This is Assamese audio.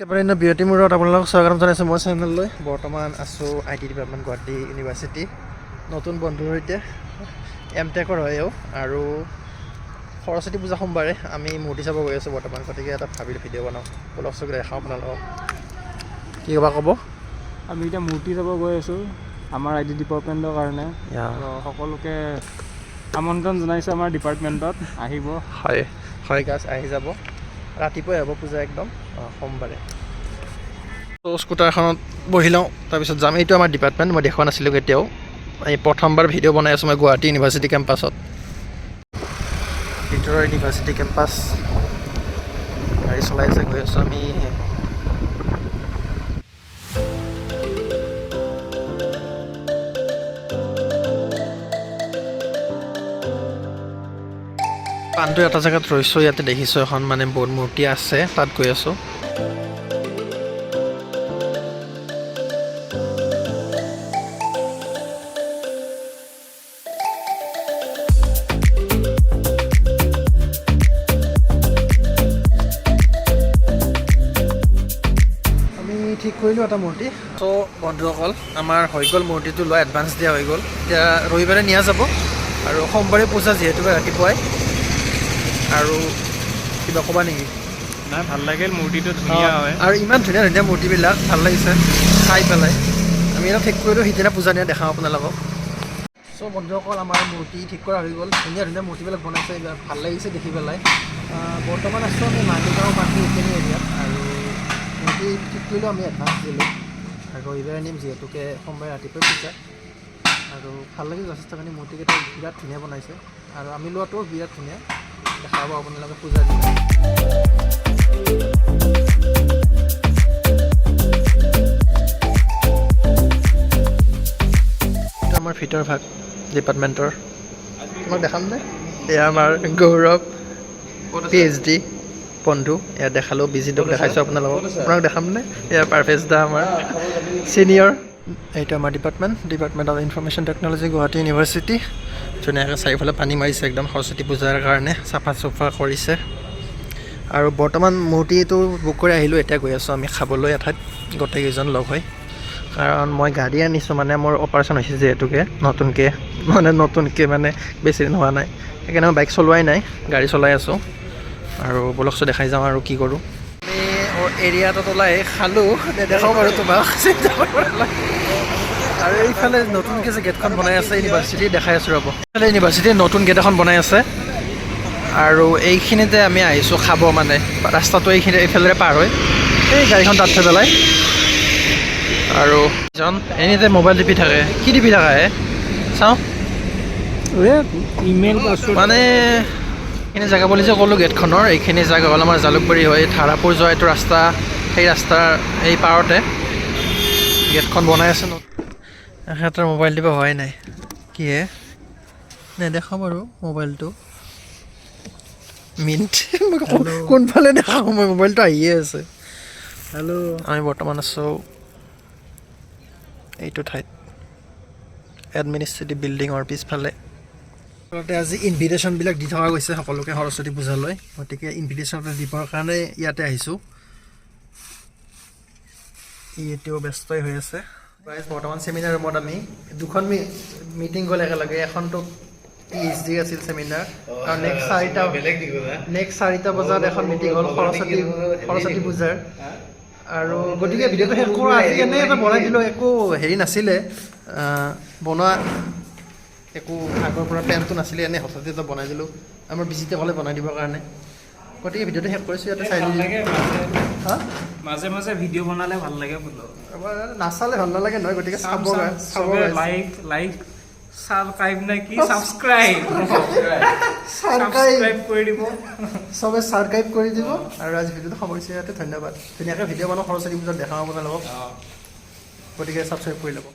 একেবাৰে বিৰতি মূৰত আপোনালোকক স্বাগতম জনাইছোঁ মোৰ চেনেললৈ। বৰ্তমান আছোঁ IT ডিপাৰ্টমেণ্ট গুৱাহাটী ইউনিভাৰ্চিটি। নতুন বন্ধুৰ সৈতে এমটেকৰ হয়ও আৰু সৰস্বতী পূজা সোমবাৰে আমি মূৰ্তি চাব গৈ আছোঁ বৰ্তমান। গতিকে এটা ভাবিলোঁ ভিডিঅ' বনাওঁ, ব্লগ চগ দেখাওঁ আপোনালোকক। কি ক'ব? আমি এতিয়া মূৰ্তি চাব গৈ আছোঁ আমাৰ IT ডিপাৰ্টমেণ্টৰ কাৰণে। সকলোকে আমন্ত্ৰণ জনাইছোঁ আমাৰ ডিপাৰ্টমেণ্টত আহিব। হয় হয় গাছ আহি যাব, ৰাতিপুৱাই হ'ব পূজা একদম সোমবাৰে। ত' স্কুটাৰখনত বহি লওঁ, তাৰপিছত যাম। এইটো আমাৰ ডিপাৰ্টমেণ্ট, মই দেখুওৱা নাছিলোঁ কেতিয়াও। এই প্ৰথমবাৰ ভিডিঅ' বনাই আছোঁ মই গুৱাহাটী ইউনিভাৰ্চিটি কেম্পাছত। ভিতৰৰ ইউনিভাৰ্চিটি কেম্পাছ গাড়ী চলাই আছে, গৈ আছোঁ আমি। পাণ্ডু এটা জেগাত ৰৈছোঁ, ইয়াতে দেখিছোঁ এখন মানে বহুত মূৰ্তি আছে, তাত গৈ আছোঁ। আমি ঠিক কৰিলোঁ এটা মূৰ্তি। ত' বন্ধুসকল, আমাৰ হৈ গ'ল মূৰ্তিটো লোৱা, এডভান্স দিয়া হৈ গ'ল। এতিয়া ৰবিবাৰে নিয়া যাব আৰু সোমবাৰে পূজা যিহেতু ৰাতিপুৱাই। আৰু কিবা ক'বা নেকি? নাই, ভাল লাগিল, মূৰ্তিটো ধুনীয়া হয় আৰু ইমান ধুনীয়া ধুনীয়া মূৰ্তিবিলাক ভাল লাগিছে চাই পেলাই। আমি এটা ঠিক কৰিলোঁ, সিদিনা পূজা নিয়া দেখাওঁ আপোনালোকক। চ' বন্ধুসকল, আমাৰ মূৰ্তি ঠিক কৰা হৈ গ'ল। ধুনীয়া ধুনীয়া মূৰ্তিবিলাক বনাইছে, এইবিলাক ভাল লাগিছে দেখি পেলাই। বৰ্তমান আছোঁ আমি মালিগাঁও পাৰ্টি এইখিনি এৰিয়াত, আৰু মূৰ্তি ঠিক কৰিলোঁ, আমি এডভান্স দিলোঁ আৰু ৰবিবাৰে নিম যিহেতুকে সোমবাৰে ৰাতিপুৱাই পূজা। আৰু ভাল লাগিল যথেষ্টখিনি, মূৰ্তিকেইটা বিৰাট ধুনীয়া বনাইছে আৰু আমি লোৱাটোও বিৰাট ধুনীয়া। দেখাব আপোনালোকে পূজাৰ দিনা। এইটো আমাৰ ভিতৰ ভাগ ডিপাৰ্টমেণ্টৰ, তোমাক দেখাম নে? এয়া আমাৰ গৌৰৱ PhD বন্ধু, এয়া দেখালোঁ। বিজিতক দেখাইছোঁ আপোনালোকক দেখাম নে? এয়া পাৰভেজ দা আমাৰ ছিনিয়ৰ। এইটো আমাৰ department of information technology Guwahati university. ধুনীয়াকৈ চাৰিওফালে পানী মাৰিছে একদম সৰস্বতী পূজাৰ কাৰণে, চাফা চুফা কৰিছে। আৰু বৰ্তমান মূৰ্তিটো বুক কৰি আহিলোঁ, এতিয়া গৈ আছোঁ আমি খাবলৈ এঠাইত গোটেইকেইজন লগ হৈ। কাৰণ মই গাড়ী আনিছোঁ, মানে মোৰ অপাৰেশ্যন হৈছে যিহেতুকে নতুনকৈ মানে বেছি দিন হোৱা নাই, সেইকাৰণে মই বাইক চলোৱাই নাই, গাড়ী চলাই আছোঁ। আৰু ব্লগটো দেখাই যাওঁ আৰু কি কৰোঁ। আমি এৰিয়াটোত ওলাই খালোঁ, নেদেখাওঁ বাৰু তোমাক, চিন্তা কৰিব নালাগে। আৰু এইফালে নতুনকৈ যে গেটখন বনাই আছে ইউনিভাৰ্চিটি, দেখাই আছোঁ ৰ'ব। এইফালে ইউনিভাৰ্চিটিৰ নতুন গেট এখন বনাই আছে আৰু এইখিনিতে আমি আহিছোঁ খাব। মানে ৰাস্তাটো এইফালেৰে পাৰ হৈ এই গাড়ীখন তাত থৈ পেলাই। আৰু এজন এনিতে মোবাইল টিপি থাকে। কি টিপি থকা হে? চাওঁ ইমেইল পাছৱৰ্ড মানে এইখিনি জেগা বুলি যে ক'লোঁ গেটখনৰ, এইখিনি জেগা হ'ল আমাৰ জালুকবাৰী হৈ ধাৰাপুৰ যোৱা এইটো ৰাস্তা। সেই ৰাস্তাৰ এই পাৰতে গেটখন বনাই আছে। এখেতৰ মোবাইল টিপা হোৱাই নাই, কি হে? নেদেখাওঁ বাৰু মোবাইলটো। মিনিট কোনফালে দেখাওঁ, মই মোবাইলটো আহিয়ে আছে। হেল্ল', আমি বৰ্তমান আছোঁ এইটো ঠাইত, এডমিনিষ্ট্ৰেটিভ বিল্ডিঙৰ পিছফালে। আজি ইনভিটেশ্যনবিলাক দি থকা গৈছে সকলোকে সৰস্বতী পূজালৈ, গতিকে ইনভিটেশ্যন দিবৰ কাৰণে ইয়াতে আহিছোঁ। ই এতিয়াও ব্যস্তই হৈ আছে। বৰ্তমান চেমিনাৰ ৰুমত আমি দুখন মিটিং গ'ল একেলগে। এখনতো PhD আছিল চেমিনাৰ, আৰু নেক্সট 4টা বজাত এখন মিটিং হ'ল সৰস্বতী পূজাৰ। আৰু গতিকে ভিডিঅ'টো শেষ কৰোঁ। আজি এনেই এটা বনাই দিলোঁ, একো হেৰি নাছিলে বনোৱা, একো আগৰ পৰা প্লেনটো নাছিলে, এনেই হঠাতে এটা বনাই দিলোঁ আমাৰ বিজিতে ক'লে বনাই দিবৰ কাৰণে। গতিকে ভিডিঅ'টো শেষ কৰিছোঁ, ইয়াতে চাই দিলোঁ। মাজে মাজে ভিডিঅ' বনালে ভাল লাগে বোলো, নাচালে ভাল নালাগে নহয়। গতিকে চাব লাইক সাবস্ক্ৰাইব নে কি, সাবস্ক্ৰাইব কৰি দিব, চবে সাবস্ক্ৰাইব কৰি দিব। আৰু আজি ভিডিঅ'টো সামৰিছোঁ ইয়াতে, ধন্যবাদ। ধুনীয়াকৈ ভিডিঅ' বনাওঁ, সৰস্বতী পূজাত দেখাওঁ আপোনালোকক, গতিকে সাবস্ক্ৰাইব কৰি ল'ব।